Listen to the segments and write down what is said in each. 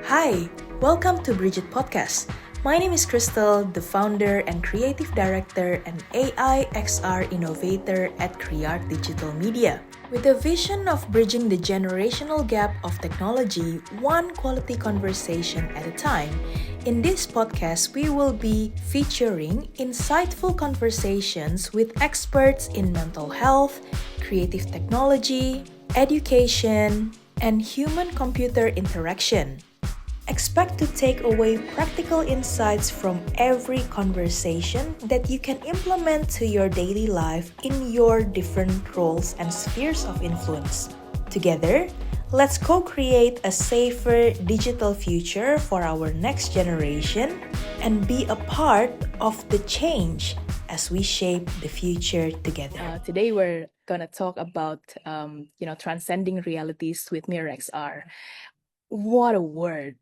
Hi, welcome to Bridget Podcast. My name is Christel, the founder and creative director and AI XR innovator at Cherryadi Digital Media. With a vision of bridging the generational gap of technology, one quality conversation at a time, in this podcast we will be featuring insightful conversations with experts in mental health, creative technology, education, and human-computer interaction. Expect to take away practical insights from every conversation that you can implement to your daily life in your different roles and spheres of influence. Together, let's co-create a safer digital future for our next generation and be a part of the change as we shape the future together. Today we're gonna talk about transcending realities with Mirror XR. What a word!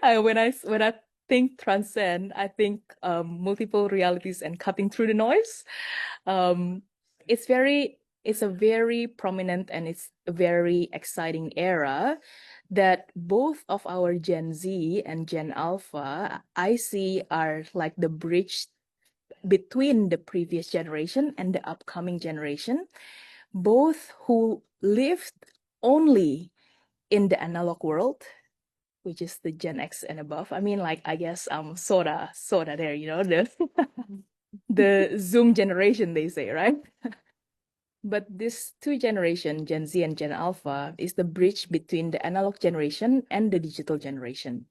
When I think transcend, I think multiple realities and cutting through the noise. It's a very prominent and it's a very exciting era that both of our Gen Z and Gen Alpha I see are like the bridge between the previous generation and the upcoming generation, both who lived only in the analog world, which is the Gen X and above. I mean, like, I guess soda there, the Zoom generation, they say, right? But this two generation, Gen Z and Gen Alpha, is the bridge between the analog generation and the digital generation.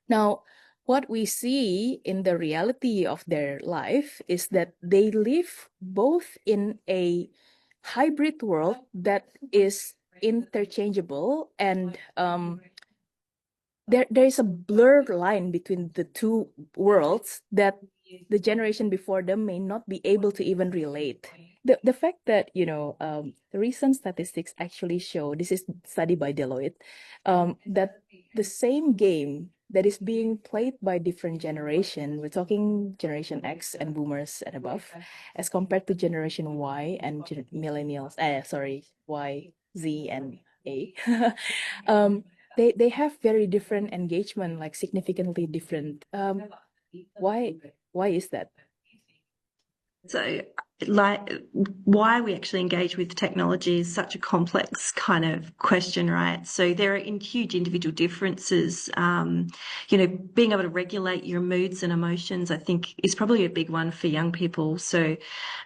Now, what we see in the reality of their life is that they live both in a hybrid world that is interchangeable, and there is a blurred line between the two worlds that the generation before them may not be able to even relate. The fact that the recent statistics actually show, this is study by Deloitte, that the same game that is being played by different generation, we're talking generation X and boomers and above, as compared to generation Y and millennials, Y, Z and A. They have very different engagement, like significantly different. Why is that? So, like, why we actually engage with technology is such a complex kind of question, right? So there are huge individual differences. Being able to regulate your moods and emotions, I think, is probably a big one for young people. So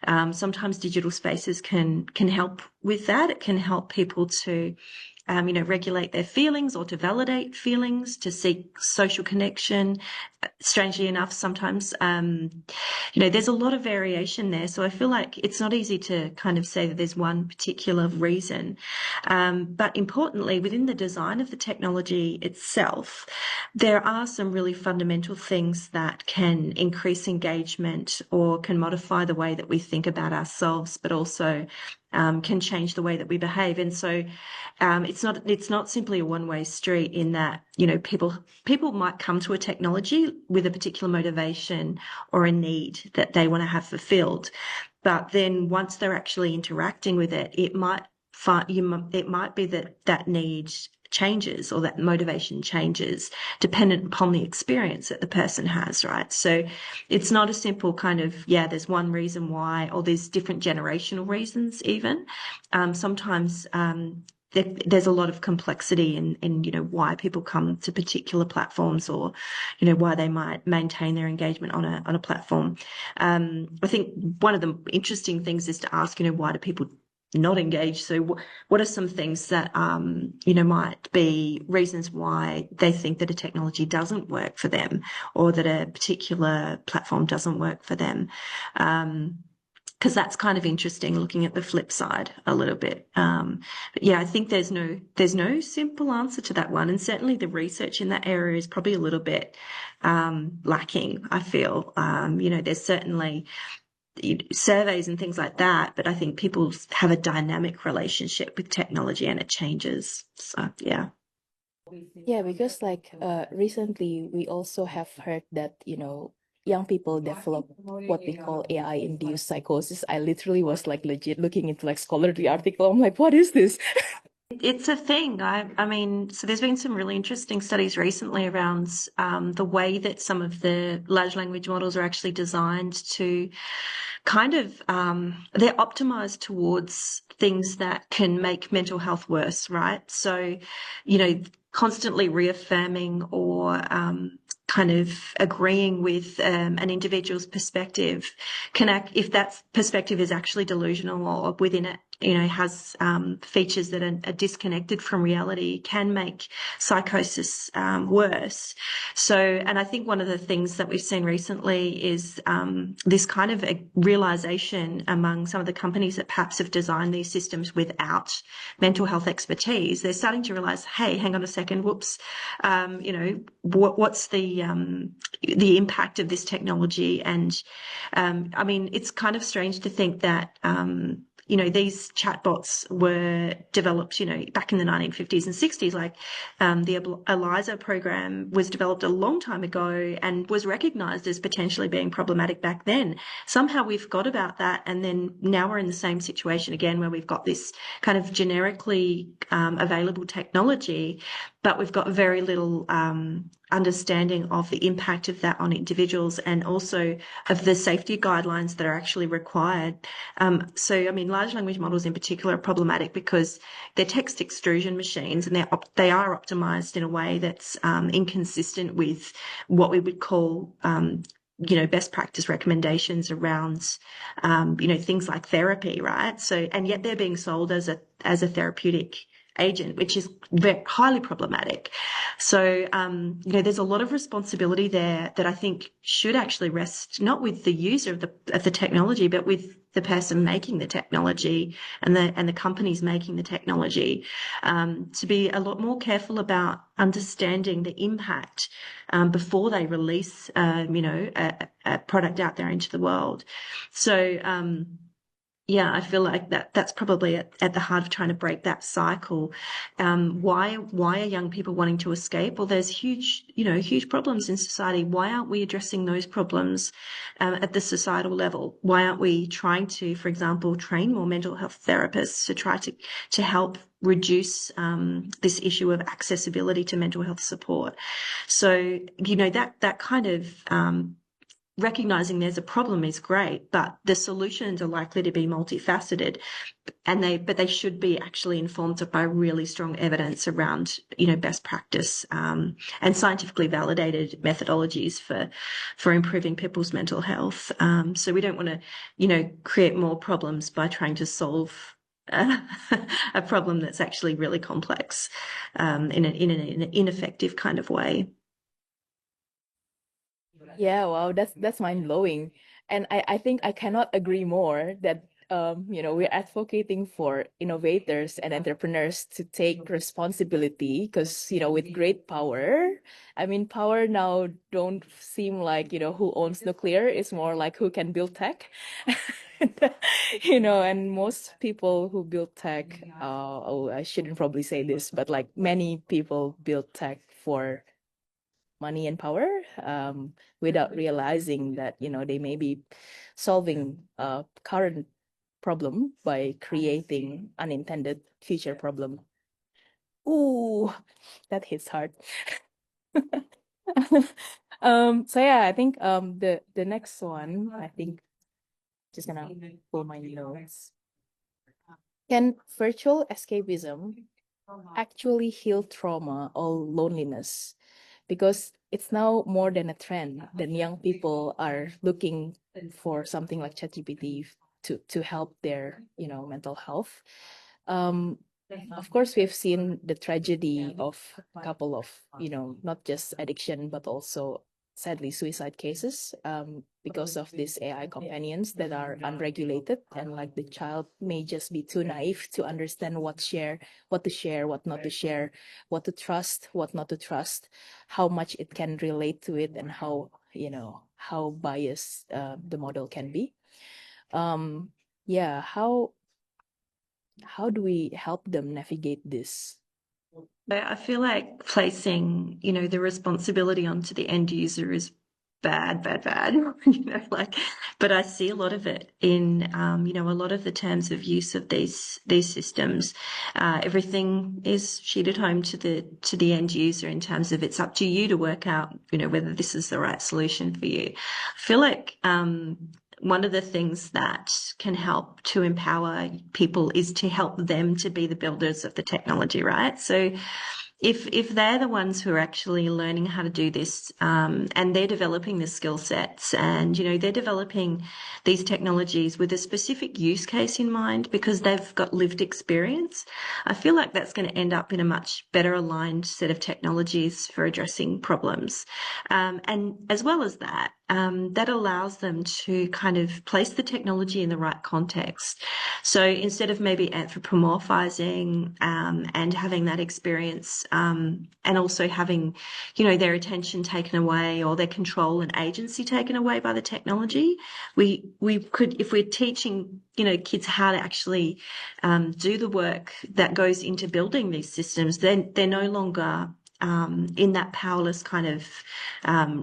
sometimes digital spaces can help with that. It can help people to regulate their feelings or to validate feelings, to seek social connection. Strangely enough, sometimes, there's a lot of variation there. So I feel like it's not easy to kind of say that there's one particular reason. But importantly, within the design of the technology itself, there are some really fundamental things that can increase engagement or can modify the way that we think about ourselves, but also can change the way that we behave. And so it's not simply a one-way street in that, people might come to a technology with a particular motivation or a need that they want to have fulfilled. But then once they're actually interacting with it, it might be that need changes or that motivation changes dependent upon the experience that the person has, right? So it's not a simple kind of, there's one reason why, or there's different generational reasons even. Sometimes there's a lot of complexity in why people come to particular platforms, or why they might maintain their engagement on a platform. I think one of the interesting things is to ask, why do people not engage? So what are some things that might be reasons why they think that a technology doesn't work for them, or that a particular platform doesn't work for them? Because that's kind of interesting, looking at the flip side a little bit. But I think there's no simple answer to that one, and certainly the research in that area is probably a little bit lacking, I feel. There's certainly surveys and things like that, but I think people have a dynamic relationship with technology and it changes. So because recently we also have heard that young people develop what we call AI induced psychosis. I literally was like legit looking into like scholarly article. I'm like, what is this? It's a thing. I mean, so there's been some really interesting studies recently around the way that some of the large language models are actually designed to kind of, they're optimized towards things that can make mental health worse, right? So, constantly reaffirming or kind of agreeing with an individual's perspective can act, if that perspective is actually delusional or within it, has features that are disconnected from reality, can make psychosis worse. So, and I think one of the things that we've seen recently is this kind of a realization among some of the companies that perhaps have designed these systems without mental health expertise. They're starting to realize, hey, hang on a second, whoops, what's the impact of this technology? And I mean, it's kind of strange to think that these chatbots were developed, back in the 1950s and 60s. Like the ELIZA program was developed a long time ago and was recognized as potentially being problematic back then. Somehow we forgot about that, and then now we're in the same situation again, where we've got this kind of generically available technology, but we've got very little understanding of the impact of that on individuals, and also of the safety guidelines that are actually required. So, I mean, large language models in particular are problematic because they're text extrusion machines, and they are optimized in a way that's inconsistent with what we would call best practice recommendations around, things like therapy, right? So, and yet they're being sold as a therapeutic agent, which is highly problematic. So, there's a lot of responsibility there that I think should actually rest not with the user of the technology, but with the person making the technology and the companies making the technology, to be a lot more careful about understanding the impact before they release, a product out there into the world. So, yeah, I feel like that's probably at the heart of trying to break that cycle. Why are young people wanting to escape? Well, there's huge problems in society. Why aren't we addressing those problems at the societal level? Why aren't we trying to, for example, train more mental health therapists to try to help reduce this issue of accessibility to mental health support? So, that kind of recognizing there's a problem is great, but the solutions are likely to be multifaceted, but they should be actually informed by really strong evidence around, best practice and scientifically validated methodologies for improving people's mental health. So we don't want to, create more problems by trying to solve a problem that's actually really complex in an ineffective kind of way. Yeah, wow, that's mind-blowing. And I think I cannot agree more that we're advocating for innovators and entrepreneurs to take responsibility, because with great power, I mean, power now don't seem like who owns nuclear. It's more like who can build tech. And most people who build tech, oh, I shouldn't probably say this, but like many people build tech for money and power, without realizing that they may be solving a current problem by creating unintended future problem. Ooh, that hits hard. So yeah, I think the next one, I think, just gonna pull my notes. Can virtual escapism actually heal trauma or loneliness? Because it's now more than a trend. Then young people are looking for something like ChatGPT to help their mental health. Of course, we've seen the tragedy of a couple of not just addiction but also sadly suicide cases, because of these AI companions that are unregulated, and like the child may just be too naive to understand what to share, what not to share, what to trust, what not to trust, how much it can relate to it, and how biased the model can be. Yeah, how do we help them navigate this? I feel like placing, the responsibility onto the end user is bad, like, but I see a lot of it in, a lot of the terms of use of these systems. Everything is sheeted home to the end user in terms of it's up to you to work out, whether this is the right solution for you. I feel like, one of the things that can help to empower people is to help them to be the builders of the technology, right? So if they're the ones who are actually learning how to do this, and they're developing the skill sets, and they're developing these technologies with a specific use case in mind because they've got lived experience, I feel like that's going to end up in a much better aligned set of technologies for addressing problems. And as well as that, that allows them to kind of place the technology in the right context. So instead of maybe anthropomorphizing and having that experience, and also having, their attention taken away or their control and agency taken away by the technology, we could, if we're teaching, kids how to actually do the work that goes into building these systems, then they're no longer in that powerless kind of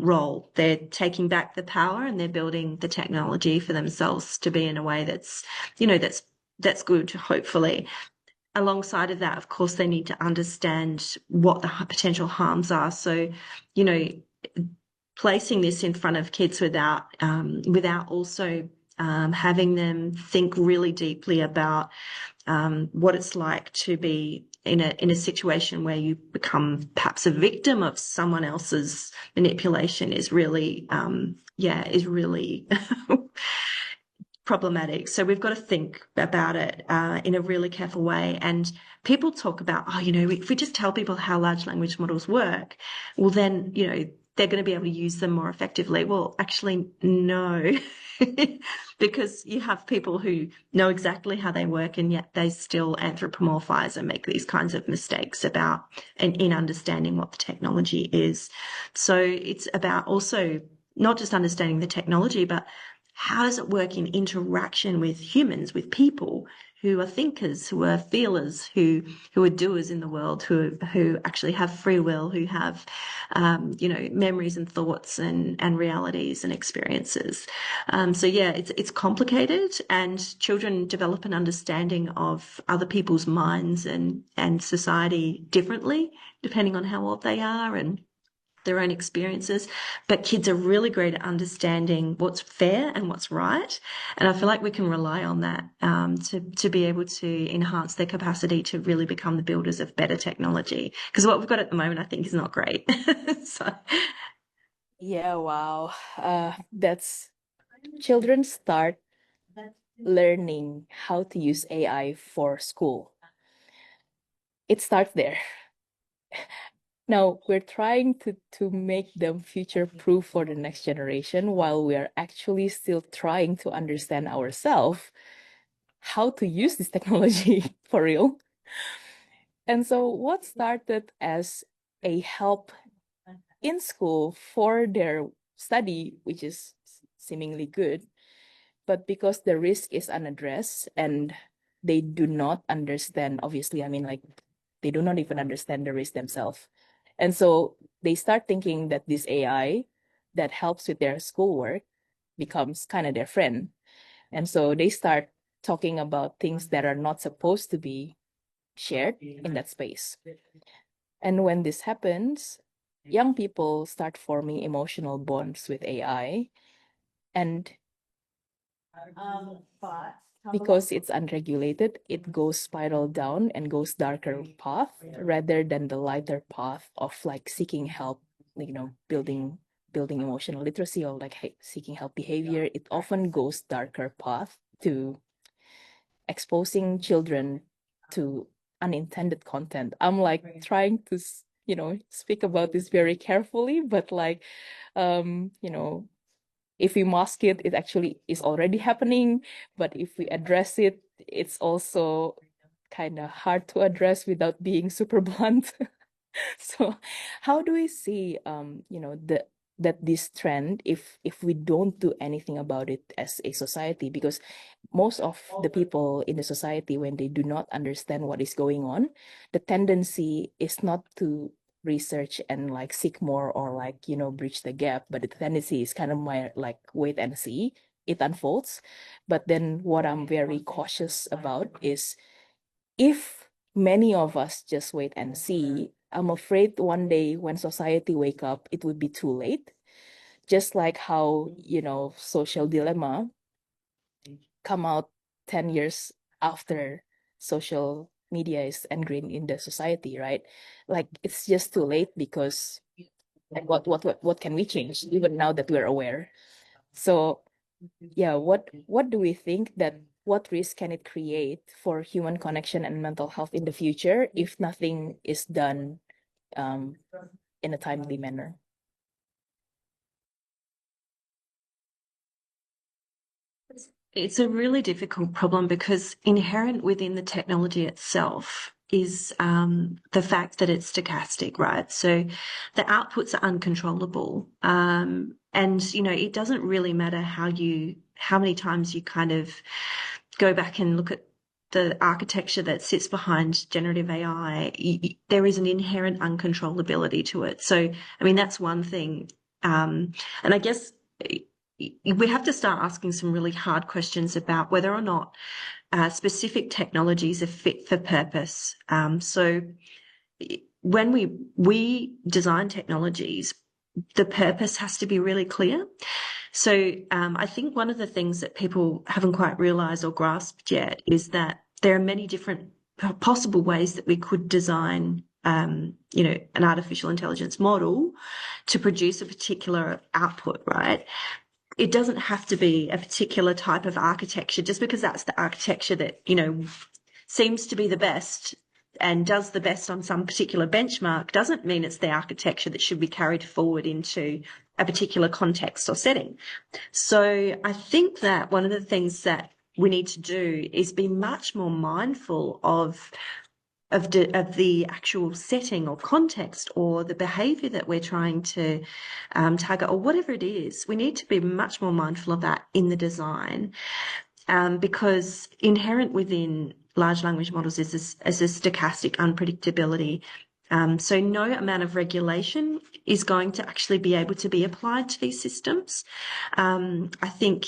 role. They're taking back the power and they're building the technology for themselves to be in a way that's, that's good, hopefully. Alongside of that, of course, they need to understand what the potential harms are. So, placing this in front of kids without also having them think really deeply about what it's like to be in a situation where you become perhaps a victim of someone else's manipulation is really problematic. So we've got to think about it in a really careful way. And people talk about, if we just tell people how large language models work, well, then, they're going to be able to use them more effectively. Well, actually, no, because you have people who know exactly how they work and yet they still anthropomorphize and make these kinds of mistakes about and in understanding what the technology is. So it's about also not just understanding the technology, but how does it work in interaction with humans, with people who are thinkers, who are feelers, who are doers in the world, who actually have free will, who have, memories and thoughts and realities and experiences. So yeah, it's complicated, and children develop an understanding of other people's minds and society differently, depending on how old they are and their own experiences, but kids are really great at understanding what's fair and what's right. And I feel like we can rely on that to be able to enhance their capacity to really become the builders of better technology. Because what we've got at the moment, I think, is not great. So, Yeah, wow. That's children start learning how to use AI for school. It starts there. Now we're trying to make them future proof for the next generation while we are actually still trying to understand ourselves how to use this technology for real. And so what started as a help in school for their study, which is seemingly good, but because the risk is unaddressed and they do not understand, obviously, I mean, like, they do not even understand the risk themselves. And so they start thinking that this AI that helps with their schoolwork becomes kind of their friend. And so they start talking about things that are not supposed to be shared in that space. And when this happens, young people start forming emotional bonds with AI. And because it's unregulated, it goes spiral down and goes darker path rather than the lighter path of like seeking help, building emotional literacy or like seeking help behavior. It often goes darker path to exposing children to unintended content. I'm like trying to speak about this very carefully, but like if we mask it, it actually is already happening. But if we address it, it's also kind of hard to address without being super blunt. So how do we see that this trend, if we don't do anything about it as a society? Because most of the people in the society, when they do not understand what is going on, the tendency is not to research and like seek more or like, you know, bridge the gap. But the tendency is kind of my like wait and see it unfolds. But then what I'm very cautious about is if many of us just wait and see, I'm afraid one day when society wake up, it would be too late. Just like how, you know, social dilemma come out 10 years after social media is ingrained in the society, right? Like it's just too late because like what can we change even now that we're aware? So yeah, what do we think that what risk can it create for human connection and mental health in the future if nothing is done um, in a timely manner? It's a really difficult problem because inherent within the technology itself is the fact that it's stochastic, right? So the outputs are uncontrollable. And, you know, it doesn't really matter how many times you kind of go back and look at the architecture that sits behind generative AI, there is an inherent uncontrollability to it. So, I mean, that's one thing. And I guess we have to start asking some really hard questions about whether or not specific technologies are fit for purpose. So when we design technologies, the purpose has to be really clear. So I think one of the things that people haven't quite realized or grasped yet is that there are many different possible ways that we could design you know, an artificial intelligence model to produce a particular output, right? It doesn't have to be a particular type of architecture just because that's the architecture that, you know, seems to be the best and does the best on some particular benchmark doesn't mean it's the architecture that should be carried forward into a particular context or setting. So I think that one of the things that we need to do is be much more mindful of the actual setting or context or the behavior that we're trying to target or whatever it is. We need to be much more mindful of that in the design because inherent within large language models is a stochastic unpredictability. So no amount of regulation is going to actually be able to be applied to these systems. I think,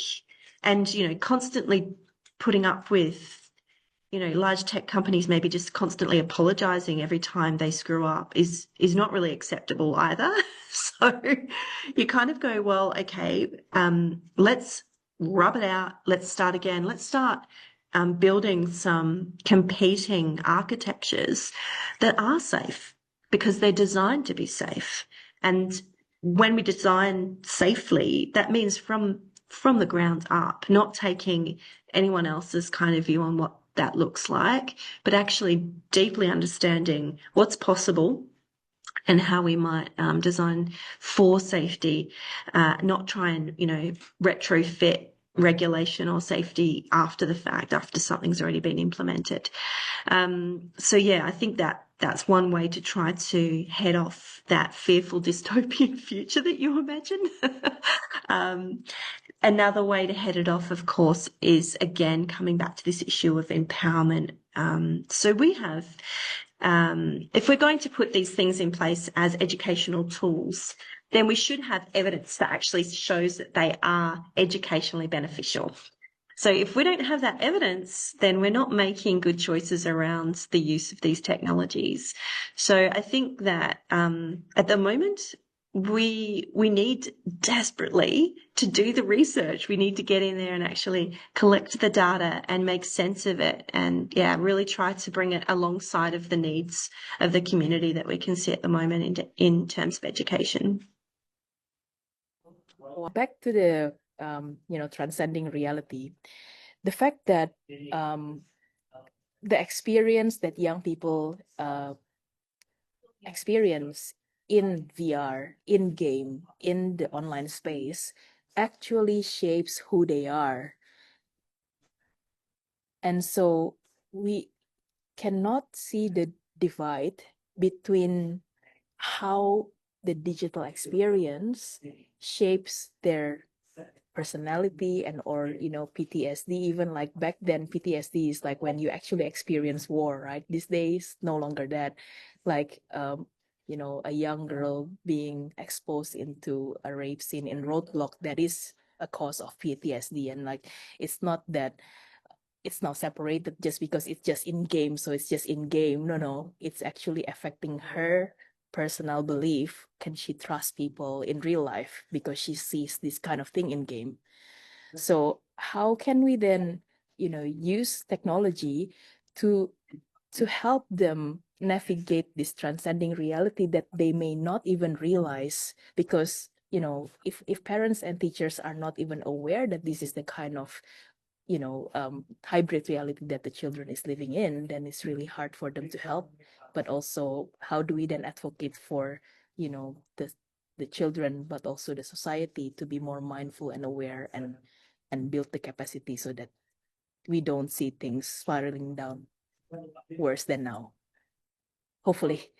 and, you know, constantly putting up with, you know, large tech companies maybe just constantly apologizing every time they screw up is not really acceptable either. So you kind of go, well, okay, let's rub it out. Let's start again. Let's start building some competing architectures that are safe because they're designed to be safe. And when we design safely, that means from the ground up, not taking anyone else's kind of view on what that looks like, but actually deeply understanding what's possible and how we might design for safety, not try and, you know, retrofit regulation or safety after the fact, after something's already been implemented. So yeah, I think that that's one way to try to head off that fearful dystopian future that you imagine. Another way to head it off, of course, is again coming back to this issue of empowerment. So we have, if we're going to put these things in place as educational tools, then we should have evidence that actually shows that they are educationally beneficial. So if we don't have that evidence, then we're not making good choices around the use of these technologies. So I think that at the moment, we need desperately to do the research. We need to get in there and actually collect the data and make sense of it and, yeah, really try to bring it alongside of the needs of the community that we can see at the moment in terms of education. Back to the you know, transcending reality, the fact that the experience that young people experience in VR, in game, in the online space actually shapes who they are. And so we cannot see the divide between how the digital experience shapes their personality and or, you know, PTSD. Even like back then, PTSD is like when you actually experience war, right? These days no longer that. Like a young girl being exposed into a rape scene in Roadblock, that is a cause of PTSD. And like, it's not that it's now separated just because it's just in game, so it's just in game. No, it's actually affecting her personal belief. Can she trust people in real life because she sees this kind of thing in game? So how can we then, use technology to help them navigate this transcending reality that they may not even realize? Because if parents and teachers are not even aware that this is the kind of hybrid reality that the children is living in, then it's really hard for them to help. But also, how do we then advocate for the children, but also the society, to be more mindful and aware, and build the capacity so that we don't see things spiraling down worse than now, hopefully.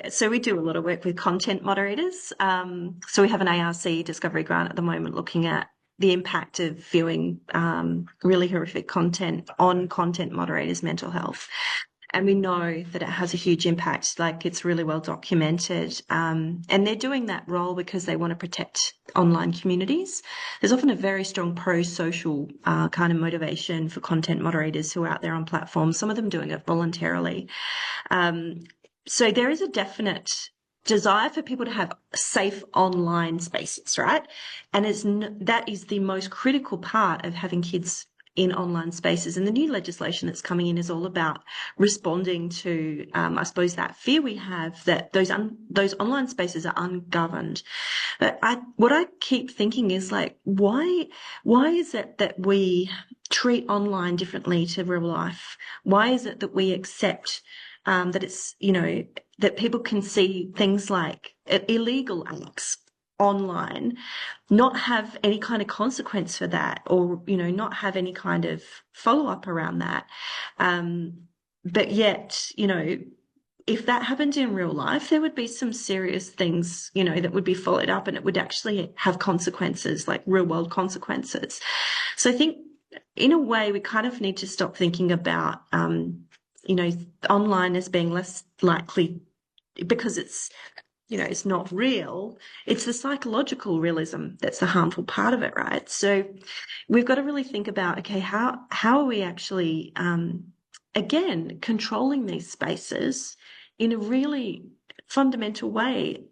So we do a lot of work with content moderators. So we have an ARC Discovery grant at the moment looking at the impact of viewing really horrific content on content moderators' mental health. And we know that it has a huge impact, like it's really well documented. And they're doing that role because they want to protect online communities. There's often a very strong pro-social kind of motivation for content moderators who are out there on platforms, some of them doing it voluntarily. So there is a definite desire for people to have safe online spaces, right? And that is the most critical part of having kids in online spaces. And the new legislation that's coming in is all about responding to, I suppose, that fear we have that those online spaces are ungoverned. But what I keep thinking is, like, why is it that we treat online differently to real life? Why is it that we accept that it's, that people can see things like illegal acts online, not have any kind of consequence for that, or, not have any kind of follow-up around that. But yet, if that happened in real life, there would be some serious things, that would be followed up, and it would actually have consequences, like real world consequences. So I think in a way we kind of need to stop thinking about, online as being less likely because it's, it's not real. It's the psychological realism that's the harmful part of it, right? So we've got to really think about, okay, how are we actually, again, controlling these spaces in a really fundamental way?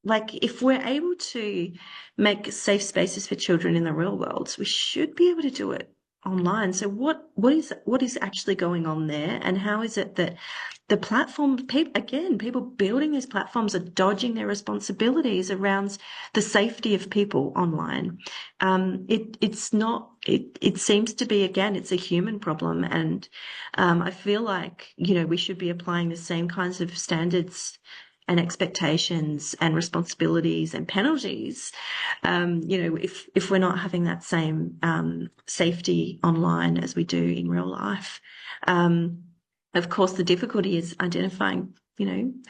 Like, if we're able to make safe spaces for children in the real world, we should be able to do it online. So what is actually going on there, and how is it that the platform, people building these platforms are dodging their responsibilities around the safety of people online? It's not. It seems to be, again, it's a human problem, and I feel like, we should be applying the same kinds of standards and expectations and responsibilities and penalties, if we're not having that same safety online as we do in real life. Of course, the difficulty is identifying,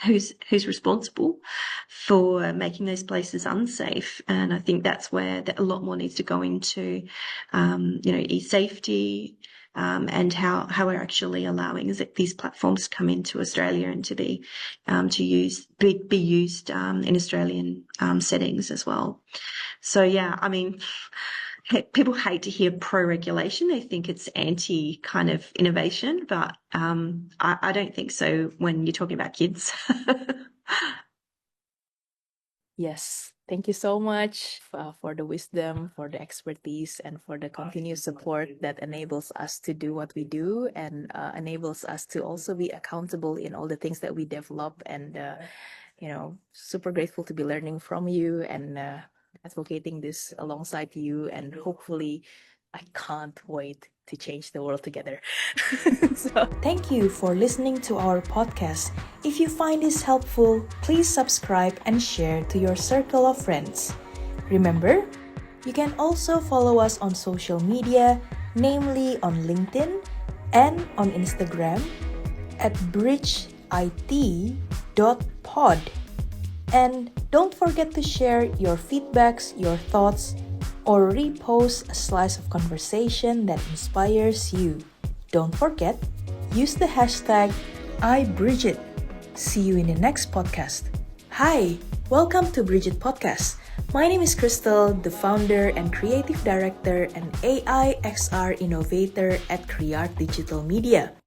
who's responsible for making those places unsafe. And I think that's where a lot more needs to go into, e-safety, and how we're actually allowing these platforms to come into Australia and to be used in Australian settings as well. So yeah, I mean, people hate to hear pro-regulation. They think it's anti kind of innovation, but I don't think so when you're talking about kids. Yes, thank you so much for the wisdom, for the expertise, and for the continued support that enables us to do what we do, and enables us to also be accountable in all the things that we develop. And super grateful to be learning from you and advocating this alongside you. And hopefully, I can't wait to change the world together. Thank you for listening to our podcast. If you find this helpful, please subscribe and share to your circle of friends. Remember, you can also follow us on social media, namely on LinkedIn and on Instagram at bridgeit.pod. And don't forget to share your feedbacks, your thoughts, or repost a slice of conversation that inspires you. Don't forget, use the hashtag I, Bridget. See you in the next podcast. Hi, welcome to Bridget Podcast. My name is Christel, the founder and creative director and AI XR innovator at Cherryadi Digital Media.